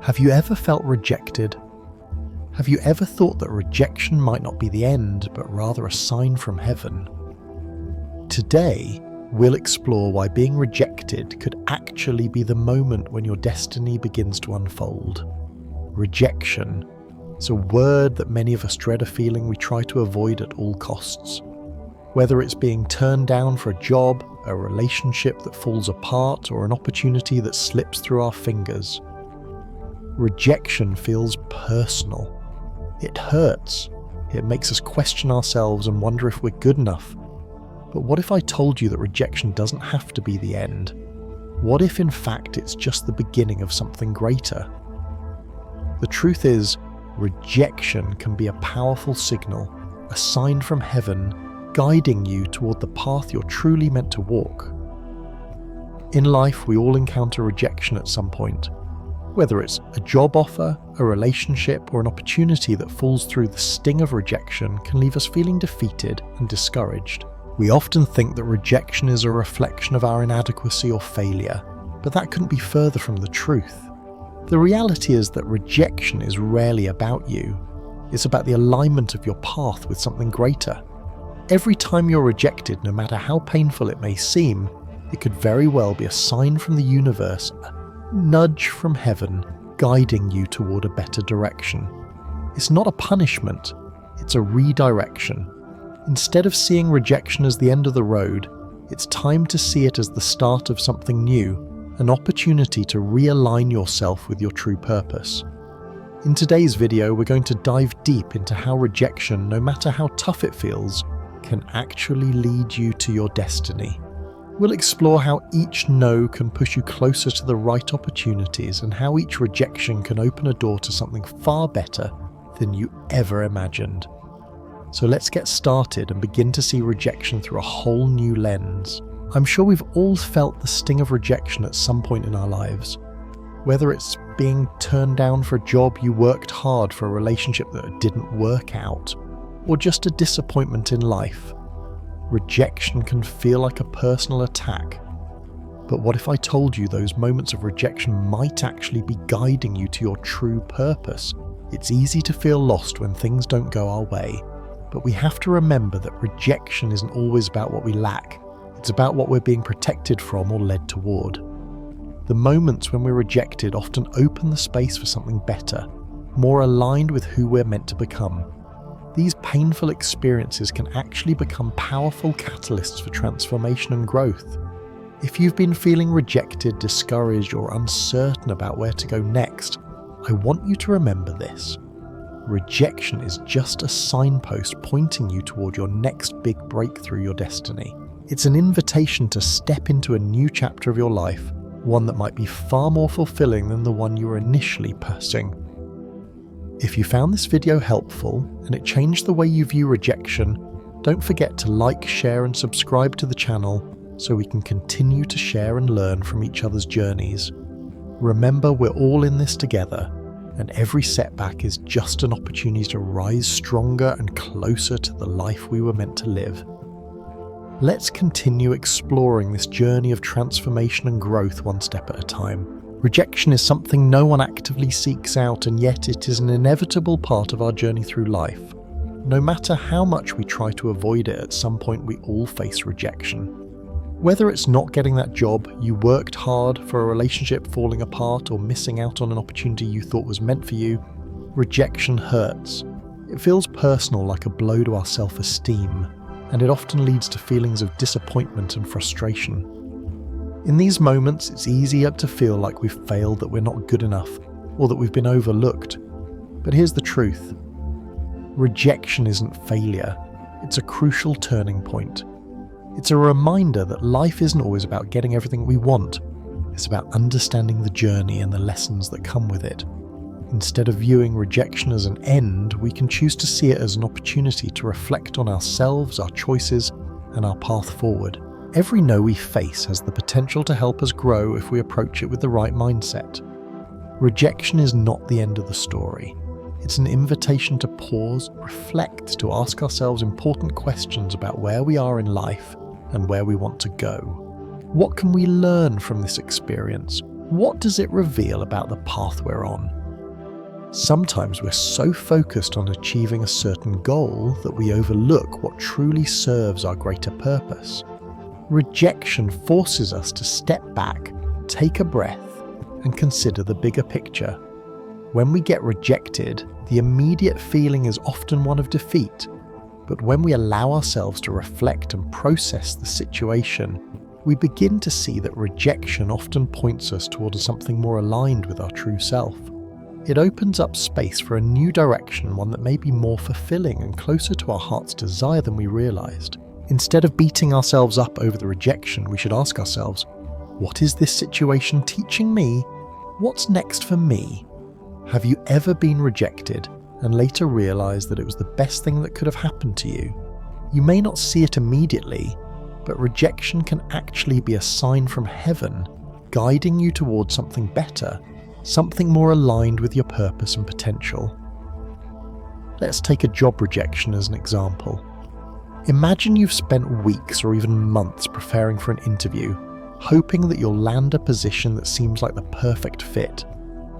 Have you ever felt rejected? Have you ever thought that rejection might not be the end, but rather a sign from heaven? Today, we'll explore why being rejected could actually be the moment when your destiny begins to unfold. Rejection is a word that many of us dread, a feeling we try to avoid at all costs. Whether it's being turned down for a job, a relationship that falls apart, or an opportunity that slips through our fingers, rejection feels personal. It hurts. It makes us question ourselves and wonder if we're good enough. But what if I told you that rejection doesn't have to be the end? What if in fact it's just the beginning of something greater? The truth is, rejection can be a powerful signal, a sign from heaven, guiding you toward the path you're truly meant to walk. In life, we all encounter rejection at some point. Whether it's a job offer, a relationship, or an opportunity that falls through, the sting of rejection can leave us feeling defeated and discouraged. We often think that rejection is a reflection of our inadequacy or failure, but that couldn't be further from the truth. The reality is that rejection is rarely about you. It's about the alignment of your path with something greater. Every time you're rejected, no matter how painful it may seem, it could very well be a sign from the universe, a nudge from heaven, guiding you toward a better direction. It's not a punishment, it's a redirection. Instead of seeing rejection as the end of the road, it's time to see it as the start of something new, an opportunity to realign yourself with your true purpose. In today's video, we're going to dive deep into how rejection, no matter how tough it feels, can actually lead you to your destiny. We'll explore how each no can push you closer to the right opportunities, and how each rejection can open a door to something far better than you ever imagined. So let's get started and begin to see rejection through a whole new lens. I'm sure we've all felt the sting of rejection at some point in our lives. Whether it's being turned down for a job you worked hard for, a relationship that didn't work out, or just a disappointment in life, rejection can feel like a personal attack. But what if I told you those moments of rejection might actually be guiding you to your true purpose? It's easy to feel lost when things don't go our way, but we have to remember that rejection isn't always about what we lack. It's about what we're being protected from or led toward. The moments when we're rejected often open the space for something better, more aligned with who we're meant to become. These painful experiences can actually become powerful catalysts for transformation and growth. If you've been feeling rejected, discouraged, or uncertain about where to go next, I want you to remember this. Rejection is just a signpost pointing you toward your next big breakthrough, your destiny. It's an invitation to step into a new chapter of your life, one that might be far more fulfilling than the one you were initially pursuing. If you found this video helpful and it changed the way you view rejection, don't forget to like, share, and subscribe to the channel so we can continue to share and learn from each other's journeys. Remember, we're all in this together, and every setback is just an opportunity to rise stronger and closer to the life we were meant to live. Let's continue exploring this journey of transformation and growth one step at a time. Rejection is something no one actively seeks out, and yet it is an inevitable part of our journey through life. No matter how much we try to avoid it, at some point we all face rejection. Whether it's not getting that job you worked hard for, a relationship falling apart, or missing out on an opportunity you thought was meant for you, rejection hurts. It feels personal, like a blow to our self-esteem, and it often leads to feelings of disappointment and frustration. In these moments, it's easier to feel like we've failed, that we're not good enough, or that we've been overlooked. But here's the truth. Rejection isn't failure. It's a crucial turning point. It's a reminder that life isn't always about getting everything we want. It's about understanding the journey and the lessons that come with it. Instead of viewing rejection as an end, we can choose to see it as an opportunity to reflect on ourselves, our choices, and our path forward. Every no we face has the potential to help us grow if we approach it with the right mindset. Rejection is not the end of the story. It's an invitation to pause, reflect, to ask ourselves important questions about where we are in life and where we want to go. What can we learn from this experience? What does it reveal about the path we're on? Sometimes we're so focused on achieving a certain goal that we overlook what truly serves our greater purpose. Rejection forces us to step back, take a breath, and consider the bigger picture. When we get rejected, the immediate feeling is often one of defeat, but when we allow ourselves to reflect and process the situation, we begin to see that rejection often points us towards something more aligned with our true self. It opens up space for a new direction, one that may be more fulfilling and closer to our heart's desire than we realized. Instead of beating ourselves up over the rejection, we should ask ourselves, what is this situation teaching me? What's next for me? Have you ever been rejected and later realized that it was the best thing that could have happened to you? You may not see it immediately, but rejection can actually be a sign from heaven, guiding you towards something better, something more aligned with your purpose and potential. Let's take a job rejection as an example. Imagine you've spent weeks or even months preparing for an interview, hoping that you'll land a position that seems like the perfect fit.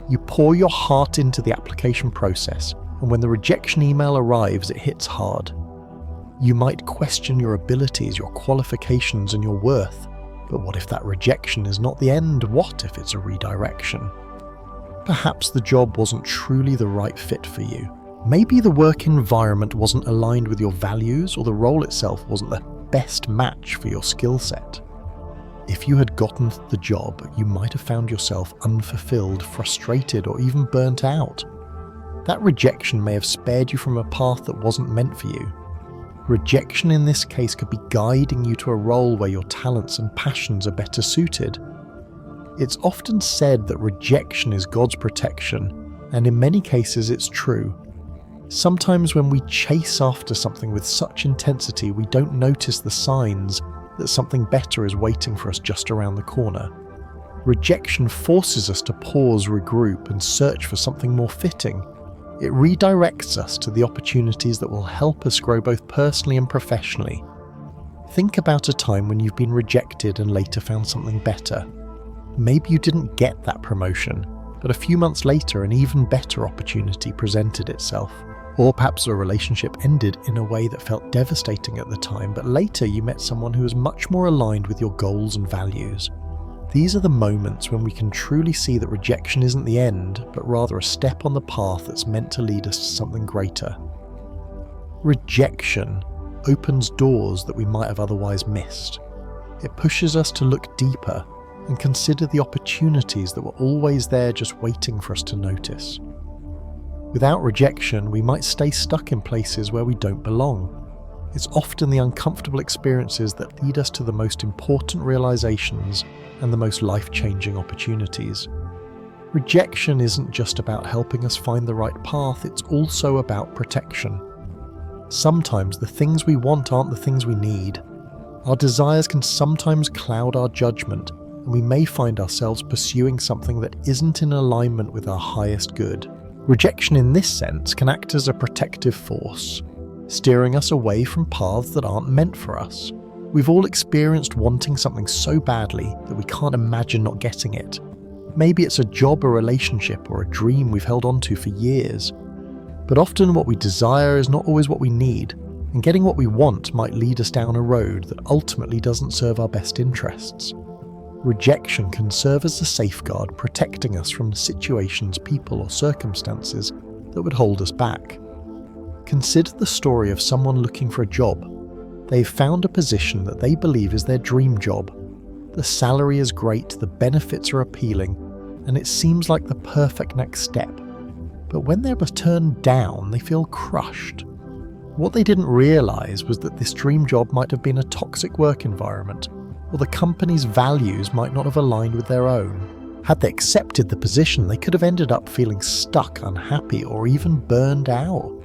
You pour your heart into the application process, and when the rejection email arrives, it hits hard. You might question your abilities, your qualifications, and your worth. But what if that rejection is not the end? What if it's a redirection? Perhaps the job wasn't truly the right fit for you. Maybe the work environment wasn't aligned with your values, or the role itself wasn't the best match for your skill set. If you had gotten the job, you might have found yourself unfulfilled, frustrated, or even burnt out. That rejection may have spared you from a path that wasn't meant for you. Rejection in this case could be guiding you to a role where your talents and passions are better suited. It's often said that rejection is God's protection, and in many cases it's true. Sometimes when we chase after something with such intensity, we don't notice the signs that something better is waiting for us just around the corner. Rejection forces us to pause, regroup, and search for something more fitting. It redirects us to the opportunities that will help us grow both personally and professionally. Think about a time when you've been rejected and later found something better. Maybe you didn't get that promotion, but a few months later an even better opportunity presented itself. Or perhaps a relationship ended in a way that felt devastating at the time, but later you met someone who was much more aligned with your goals and values. These are the moments when we can truly see that rejection isn't the end, but rather a step on the path that's meant to lead us to something greater. Rejection opens doors that we might have otherwise missed. It pushes us to look deeper and consider the opportunities that were always there just waiting for us to notice. Without rejection, we might stay stuck in places where we don't belong. It's often the uncomfortable experiences that lead us to the most important realizations and the most life-changing opportunities. Rejection isn't just about helping us find the right path, it's also about protection. Sometimes the things we want aren't the things we need. Our desires can sometimes cloud our judgment, and we may find ourselves pursuing something that isn't in alignment with our highest good. Rejection in this sense can act as a protective force, steering us away from paths that aren't meant for us. We've all experienced wanting something so badly that we can't imagine not getting it. Maybe it's a job, a relationship, or a dream we've held on to for years. But often what we desire is not always what we need, and getting what we want might lead us down a road that ultimately doesn't serve our best interests. Rejection can serve as a safeguard, protecting us from situations, people, or circumstances that would hold us back. Consider the story of someone looking for a job. They've found a position that they believe is their dream job. The salary is great, the benefits are appealing, and it seems like the perfect next step. But when they're turned down, they feel crushed. What they didn't realize was that this dream job might have been a toxic work environment, or the company's values might not have aligned with their own. Had they accepted the position, they could have ended up feeling stuck, unhappy, or even burned out.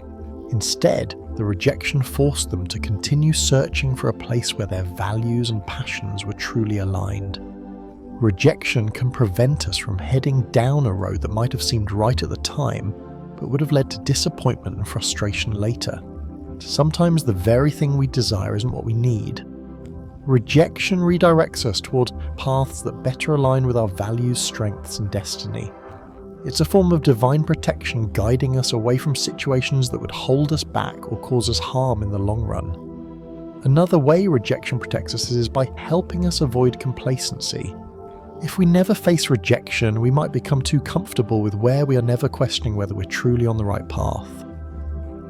Instead, the rejection forced them to continue searching for a place where their values and passions were truly aligned. Rejection can prevent us from heading down a road that might have seemed right at the time, but would have led to disappointment and frustration later. Sometimes the very thing we desire isn't what we need. Rejection redirects us toward paths that better align with our values, strengths, and destiny. It's a form of divine protection guiding us away from situations that would hold us back or cause us harm in the long run. Another way rejection protects us is by helping us avoid complacency. If we never face rejection, we might become too comfortable with where we are never questioning whether we're truly on the right path.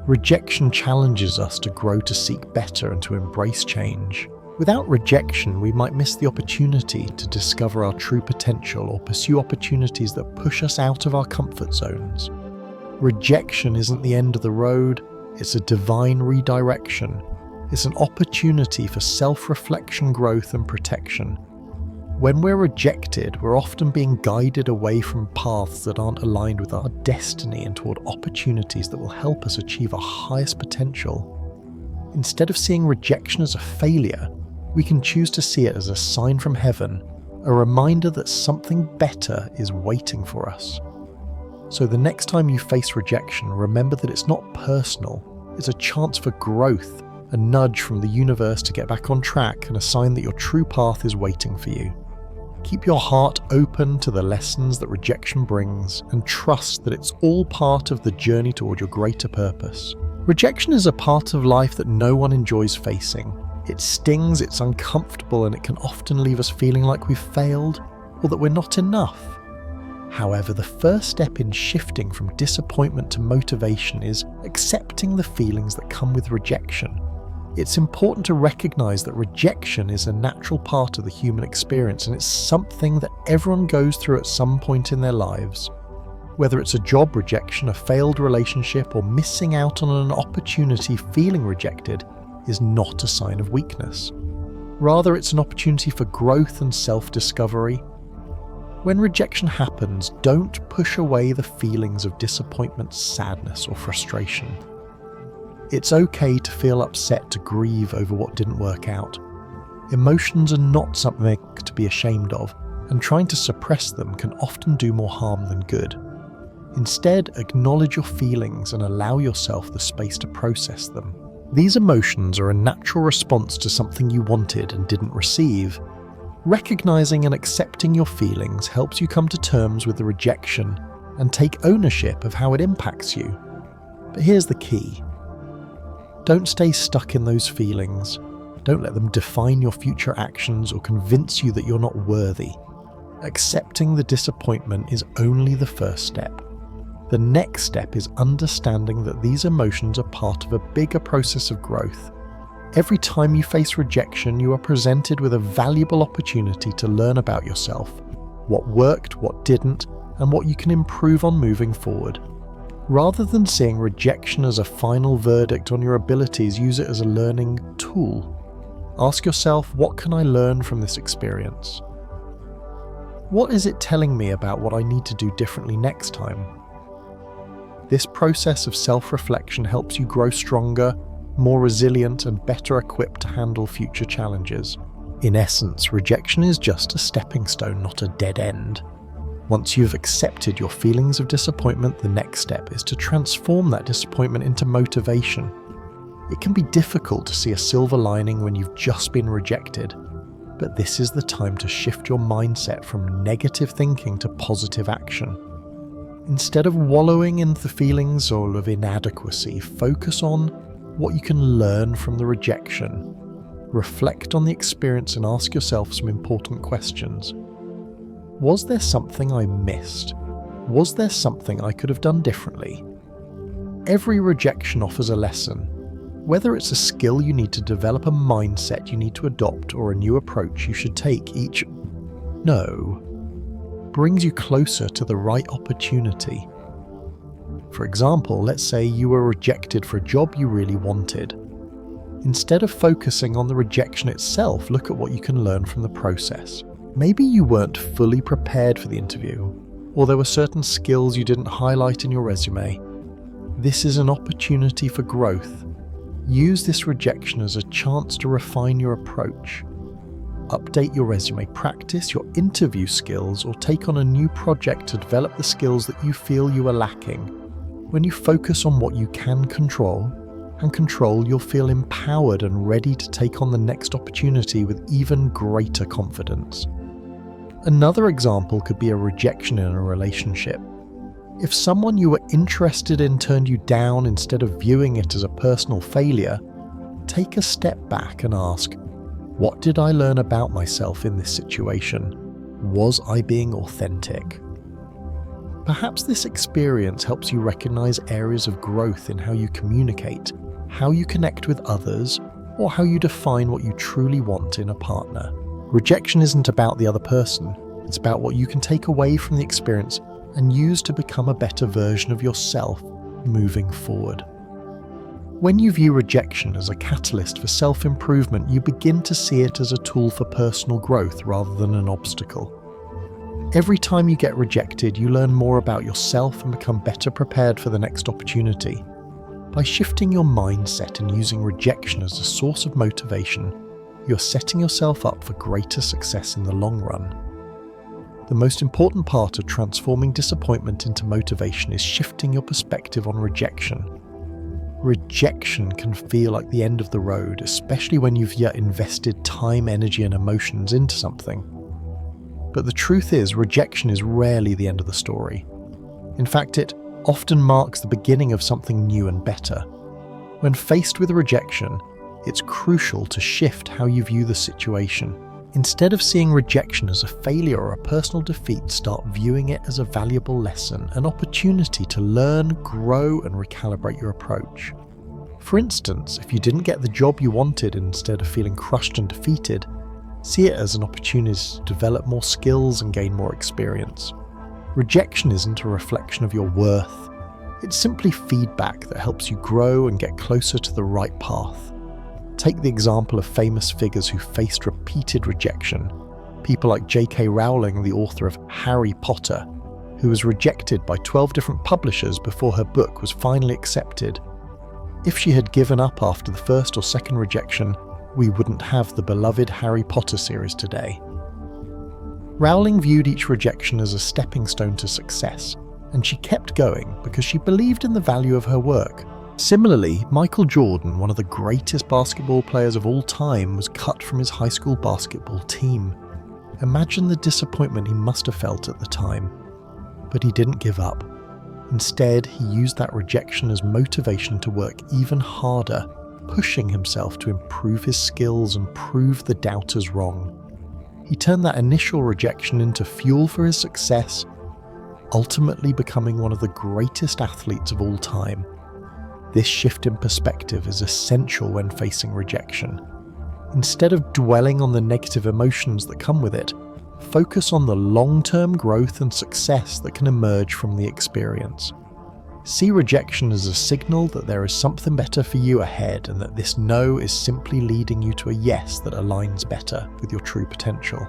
Rejection challenges us to grow, to seek better, and to embrace change. Without rejection, we might miss the opportunity to discover our true potential or pursue opportunities that push us out of our comfort zones. Rejection isn't the end of the road, it's a divine redirection. It's an opportunity for self-reflection, growth, and protection. When we're rejected, we're often being guided away from paths that aren't aligned with our destiny and toward opportunities that will help us achieve our highest potential. Instead of seeing rejection as a failure, we can choose to see it as a sign from heaven, a reminder that something better is waiting for us. So the next time you face rejection, remember that it's not personal, it's a chance for growth, a nudge from the universe to get back on track, and a sign that your true path is waiting for you. Keep your heart open to the lessons that rejection brings, and trust that it's all part of the journey toward your greater purpose. Rejection is a part of life that no one enjoys facing. It stings, it's uncomfortable, and it can often leave us feeling like we've failed or that we're not enough. However, the first step in shifting from disappointment to motivation is accepting the feelings that come with rejection. It's important to recognize that rejection is a natural part of the human experience, and it's something that everyone goes through at some point in their lives. Whether it's a job rejection, a failed relationship, or missing out on an opportunity, feeling rejected is not a sign of weakness. Rather, it's an opportunity for growth and self-discovery. When rejection happens, don't push away the feelings of disappointment, sadness, or frustration. It's okay to feel upset, to grieve over what didn't work out. Emotions are not something to be ashamed of, and trying to suppress them can often do more harm than good. Instead, acknowledge your feelings and allow yourself the space to process them. These emotions are a natural response to something you wanted and didn't receive. Recognizing and accepting your feelings helps you come to terms with the rejection and take ownership of how it impacts you. But here's the key. Don't stay stuck in those feelings. Don't let them define your future actions or convince you that you're not worthy. Accepting the disappointment is only the first step. The next step is understanding that these emotions are part of a bigger process of growth. Every time you face rejection, you are presented with a valuable opportunity to learn about yourself, what worked, what didn't, and what you can improve on moving forward. Rather than seeing rejection as a final verdict on your abilities, use it as a learning tool. Ask yourself, what can I learn from this experience? What is it telling me about what I need to do differently next time? This process of self-reflection helps you grow stronger, more resilient, and better equipped to handle future challenges. In essence, rejection is just a stepping stone, not a dead end. Once you've accepted your feelings of disappointment, the next step is to transform that disappointment into motivation. It can be difficult to see a silver lining when you've just been rejected, but this is the time to shift your mindset from negative thinking to positive action. Instead of wallowing in the feelings of inadequacy, focus on what you can learn from the rejection. Reflect on the experience and ask yourself some important questions. Was there something I missed? Was there something I could have done differently? Every rejection offers a lesson. Whether it's a skill you need to develop, a mindset you need to adopt, or a new approach you should take, each no brings you closer to the right opportunity. For example, let's say you were rejected for a job you really wanted. Instead of focusing on the rejection itself, look at what you can learn from the process. Maybe you weren't fully prepared for the interview, or there were certain skills you didn't highlight in your resume. This is an opportunity for growth. Use this rejection as a chance to refine your approach. Update your resume, practice your interview skills, or take on a new project to develop the skills that you feel you are lacking. When you focus on what you can control, and control, you'll feel empowered and ready to take on the next opportunity with even greater confidence. Another example could be a rejection in a relationship. If someone you were interested in turned you down instead of viewing it as a personal failure, take a step back and ask, what did I learn about myself in this situation? Was I being authentic? Perhaps this experience helps you recognize areas of growth in how you communicate, how you connect with others, or how you define what you truly want in a partner. Rejection isn't about the other person, it's about what you can take away from the experience and use to become a better version of yourself moving forward. When you view rejection as a catalyst for self-improvement, you begin to see it as a tool for personal growth rather than an obstacle. Every time you get rejected, you learn more about yourself and become better prepared for the next opportunity. By shifting your mindset and using rejection as a source of motivation, you're setting yourself up for greater success in the long run. The most important part of transforming disappointment into motivation is shifting your perspective on rejection. Rejection can feel like the end of the road, especially when you've yet invested time, energy, and emotions into something. But the truth is, rejection is rarely the end of the story. In fact, it often marks the beginning of something new and better. When faced with rejection, it's crucial to shift how you view the situation. Instead of seeing rejection as a failure or a personal defeat, start viewing it as a valuable lesson, an opportunity to learn, grow, and recalibrate your approach. For instance, if you didn't get the job you wanted, instead of feeling crushed and defeated, see it as an opportunity to develop more skills and gain more experience. Rejection isn't a reflection of your worth. It's simply feedback that helps you grow and get closer to the right path. Take the example of famous figures who faced repeated rejection. People like J.K. Rowling, the author of Harry Potter, who was rejected by 12 different publishers before her book was finally accepted. If she had given up after the first or second rejection, we wouldn't have the beloved Harry Potter series today. Rowling viewed each rejection as a stepping stone to success, and she kept going because she believed in the value of her work. Similarly, Michael Jordan, one of the greatest basketball players of all time, was cut from his high school basketball team. Imagine the disappointment he must have felt at the time. But he didn't give up. Instead, he used that rejection as motivation to work even harder, pushing himself to improve his skills and prove the doubters wrong. He turned that initial rejection into fuel for his success, ultimately becoming one of the greatest athletes of all time. This shift in perspective is essential when facing rejection. Instead of dwelling on the negative emotions that come with it, focus on the long-term growth and success that can emerge from the experience. See rejection as a signal that there is something better for you ahead, and that this no is simply leading you to a yes that aligns better with your true potential.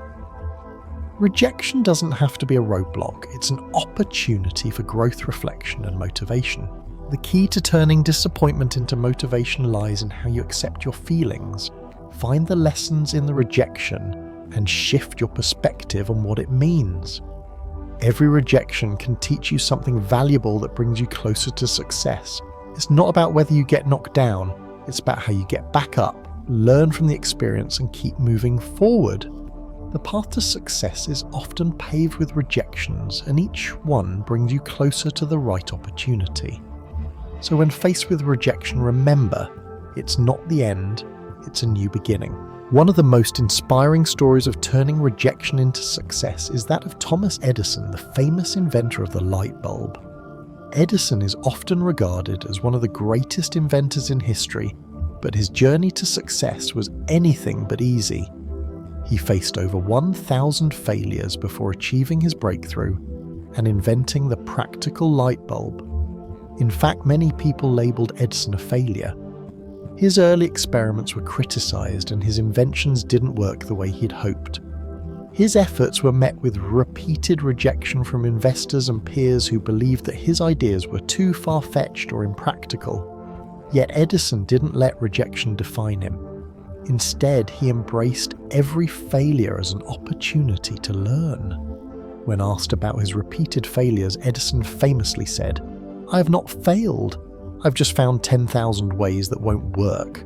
Rejection doesn't have to be a roadblock, it's an opportunity for growth, reflection, and motivation. The key to turning disappointment into motivation lies in how you accept your feelings. Find the lessons in the rejection and shift your perspective on what it means. Every rejection can teach you something valuable that brings you closer to success. It's not about whether you get knocked down, it's about how you get back up, learn from the experience, and keep moving forward. The path to success is often paved with rejections, and each one brings you closer to the right opportunity. So when faced with rejection, remember, it's not the end, it's a new beginning. One of the most inspiring stories of turning rejection into success is that of Thomas Edison, the famous inventor of the light bulb. Edison is often regarded as one of the greatest inventors in history, but his journey to success was anything but easy. He faced over 1,000 failures before achieving his breakthrough and inventing the practical light bulb. In fact, many people labelled Edison a failure. His early experiments were criticised and his inventions didn't work the way he'd hoped. His efforts were met with repeated rejection from investors and peers who believed that his ideas were too far-fetched or impractical. Yet Edison didn't let rejection define him. Instead, he embraced every failure as an opportunity to learn. When asked about his repeated failures, Edison famously said, "I have not failed. "I've just found 10,000 ways that won't work."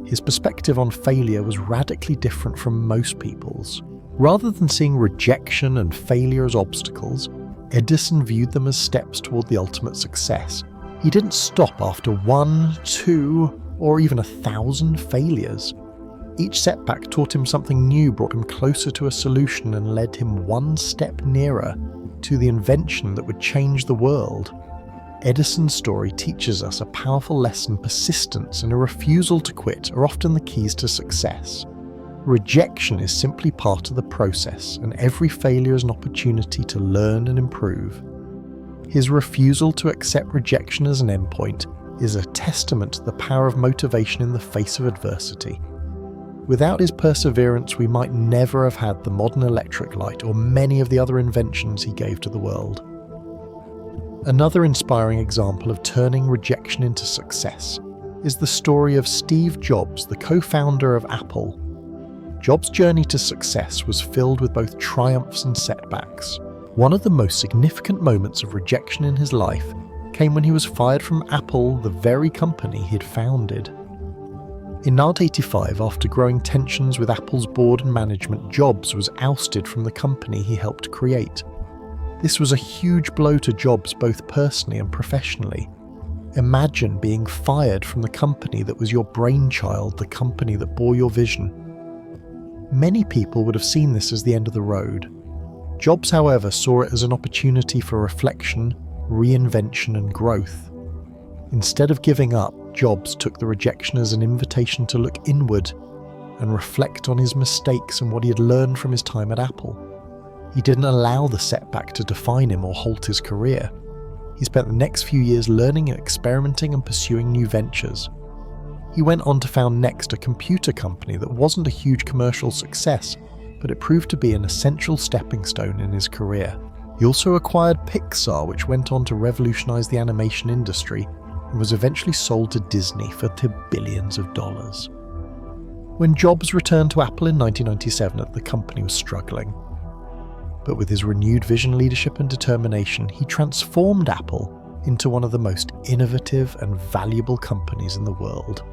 His perspective on failure was radically different from most people's. Rather than seeing rejection and failure as obstacles, Edison viewed them as steps toward the ultimate success. He didn't stop after 1, 2, or even 1,000 failures. Each setback taught him something new, brought him closer to a solution, and led him one step nearer to the invention that would change the world. Edison's story teaches us a powerful lesson: persistence and a refusal to quit are often the keys to success. Rejection is simply part of the process, and every failure is an opportunity to learn and improve. His refusal to accept rejection as an endpoint is a testament to the power of motivation in the face of adversity. Without his perseverance, we might never have had the modern electric light or many of the other inventions he gave to the world. Another inspiring example of turning rejection into success is the story of Steve Jobs, the co-founder of Apple. Jobs' journey to success was filled with both triumphs and setbacks. One of the most significant moments of rejection in his life came when he was fired from Apple, the very company he'd founded. In 1985, after growing tensions with Apple's board and management, Jobs was ousted from the company he helped create. This was a huge blow to Jobs both personally and professionally. Imagine being fired from the company that was your brainchild, the company that bore your vision. Many people would have seen this as the end of the road. Jobs, however, saw it as an opportunity for reflection, reinvention, and growth. Instead of giving up, Jobs took the rejection as an invitation to look inward and reflect on his mistakes and what he had learned from his time at Apple. He didn't allow the setback to define him or halt his career. He spent the next few years learning, experimenting, and pursuing new ventures. He went on to found Next, a computer company that wasn't a huge commercial success, but it proved to be an essential stepping stone in his career. He also acquired Pixar, which went on to revolutionize the animation industry and was eventually sold to Disney for billions of dollars. When Jobs returned to Apple in 1997, the company was struggling. But with his renewed vision, leadership, and determination, he transformed Apple into one of the most innovative and valuable companies in the world.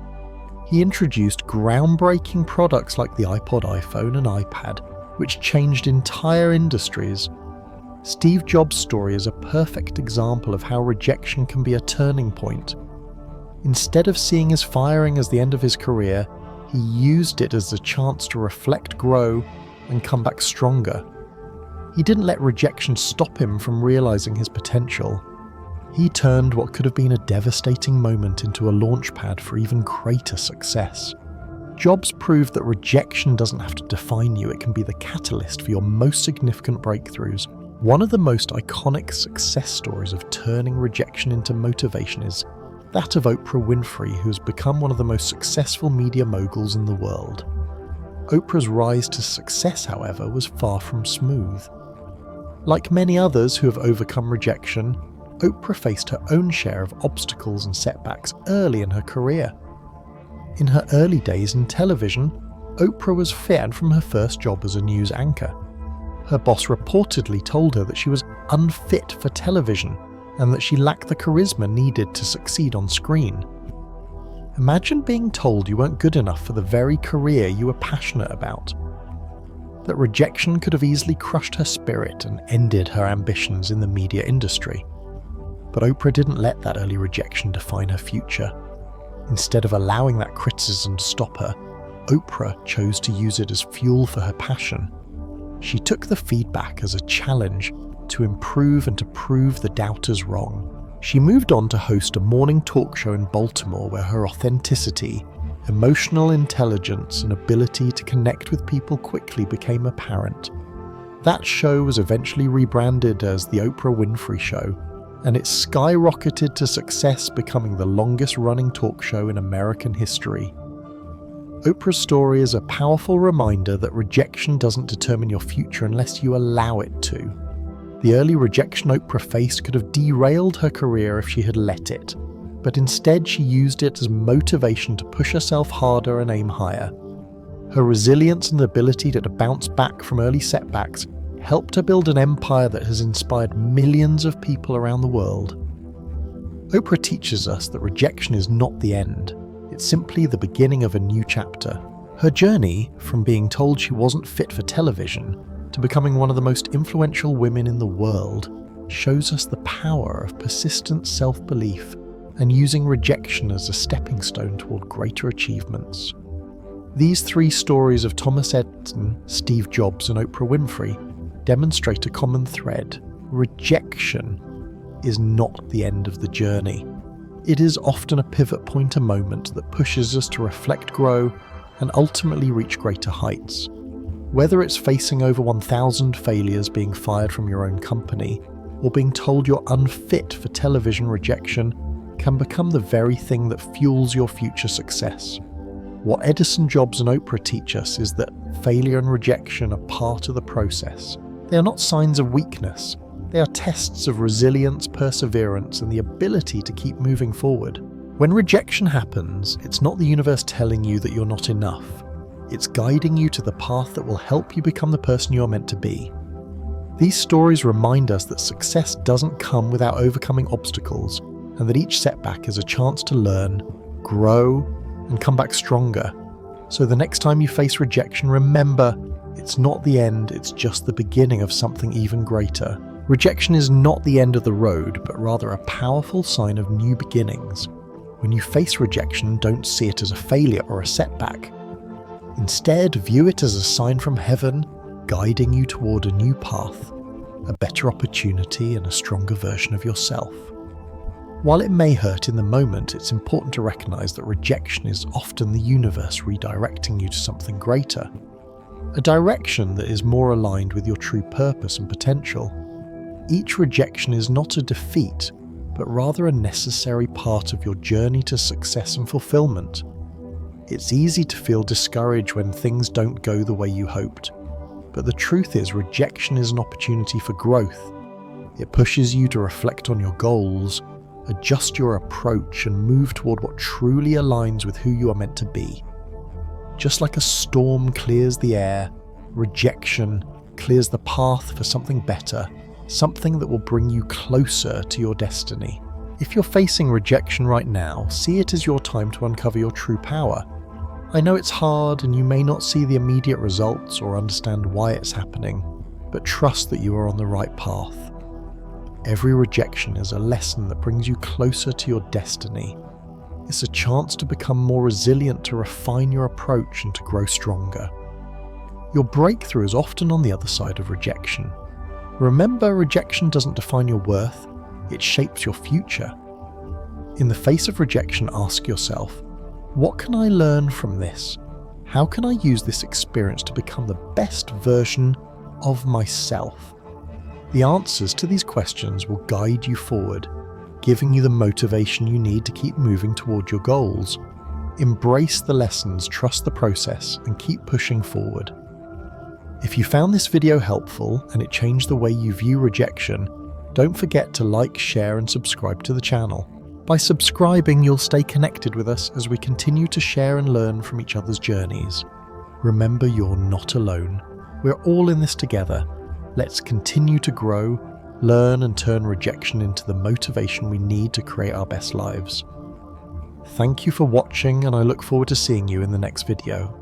He introduced groundbreaking products like the iPod, iPhone, and iPad, which changed entire industries. Steve Jobs' story is a perfect example of how rejection can be a turning point. Instead of seeing his firing as the end of his career, he used it as a chance to reflect, grow, and come back stronger. He didn't let rejection stop him from realizing his potential. He turned what could have been a devastating moment into a launchpad for even greater success. Jobs proved that rejection doesn't have to define you, it can be the catalyst for your most significant breakthroughs. One of the most iconic success stories of turning rejection into motivation is that of Oprah Winfrey, who has become one of the most successful media moguls in the world. Oprah's rise to success, however, was far from smooth. Like many others who have overcome rejection, Oprah faced her own share of obstacles and setbacks early in her career. In her early days in television, Oprah was fired from her first job as a news anchor. Her boss reportedly told her that she was unfit for television and that she lacked the charisma needed to succeed on screen. Imagine being told you weren't good enough for the very career you were passionate about. That rejection could have easily crushed her spirit and ended her ambitions in the media industry. But Oprah didn't let that early rejection define her future. Instead of allowing that criticism to stop her, Oprah chose to use it as fuel for her passion. She took the feedback as a challenge to improve and to prove the doubters wrong. She moved on to host a morning talk show in Baltimore where her authenticity, emotional intelligence, and ability to connect with people quickly became apparent. That show was eventually rebranded as The Oprah Winfrey Show, and it skyrocketed to success, becoming the longest-running talk show in American history. Oprah's story is a powerful reminder that rejection doesn't determine your future unless you allow it to. The early rejection Oprah faced could have derailed her career if she had let it, but instead she used it as motivation to push herself harder and aim higher. Her resilience and ability to bounce back from early setbacks helped her build an empire that has inspired millions of people around the world. Oprah teaches us that rejection is not the end. It's simply the beginning of a new chapter. Her journey from being told she wasn't fit for television to becoming one of the most influential women in the world shows us the power of persistent self-belief and using rejection as a stepping stone toward greater achievements. These three stories of Thomas Edison, Steve Jobs, and Oprah Winfrey demonstrate a common thread. Rejection is not the end of the journey. It is often a pivot point, a moment that pushes us to reflect, grow, and ultimately reach greater heights. Whether it's facing over 1,000 failures, being fired from your own company, or being told you're unfit for television, rejection can become the very thing that fuels your future success. What Edison, Jobs, and Oprah teach us is that failure and rejection are part of the process. They are not signs of weakness. They are tests of resilience, perseverance, and the ability to keep moving forward. When rejection happens, it's not the universe telling you that you're not enough. It's guiding you to the path that will help you become the person you're meant to be. These stories remind us that success doesn't come without overcoming obstacles, and that each setback is a chance to learn, grow, and come back stronger. So the next time you face rejection, remember, it's not the end, it's just the beginning of something even greater. Rejection is not the end of the road, but rather a powerful sign of new beginnings. When you face rejection, don't see it as a failure or a setback. Instead, view it as a sign from heaven, guiding you toward a new path, a better opportunity, and a stronger version of yourself. While it may hurt in the moment, it's important to recognize that rejection is often the universe redirecting you to something greater, a direction that is more aligned with your true purpose and potential. Each rejection is not a defeat, but rather a necessary part of your journey to success and fulfillment. It's easy to feel discouraged when things don't go the way you hoped, but the truth is rejection is an opportunity for growth. It pushes you to reflect on your goals, adjust your approach, and move toward what truly aligns with who you are meant to be. Just like a storm clears the air, rejection clears the path for something better, something that will bring you closer to your destiny. If you're facing rejection right now, see it as your time to uncover your true power. I know it's hard and you may not see the immediate results or understand why it's happening, but trust that you are on the right path. Every rejection is a lesson that brings you closer to your destiny. It's a chance to become more resilient, to refine your approach, and to grow stronger. Your breakthrough is often on the other side of rejection. Remember, rejection doesn't define your worth, it shapes your future. In the face of rejection, ask yourself, what can I learn from this? How can I use this experience to become the best version of myself? The answers to these questions will guide you forward, giving you the motivation you need to keep moving toward your goals. Embrace the lessons, trust the process, and keep pushing forward. If you found this video helpful and it changed the way you view rejection, don't forget to like, share, and subscribe to the channel. By subscribing, you'll stay connected with us as we continue to share and learn from each other's journeys. Remember, you're not alone. We're all in this together. Let's continue to grow, learn, and turn rejection into the motivation we need to create our best lives. Thank you for watching, and I look forward to seeing you in the next video.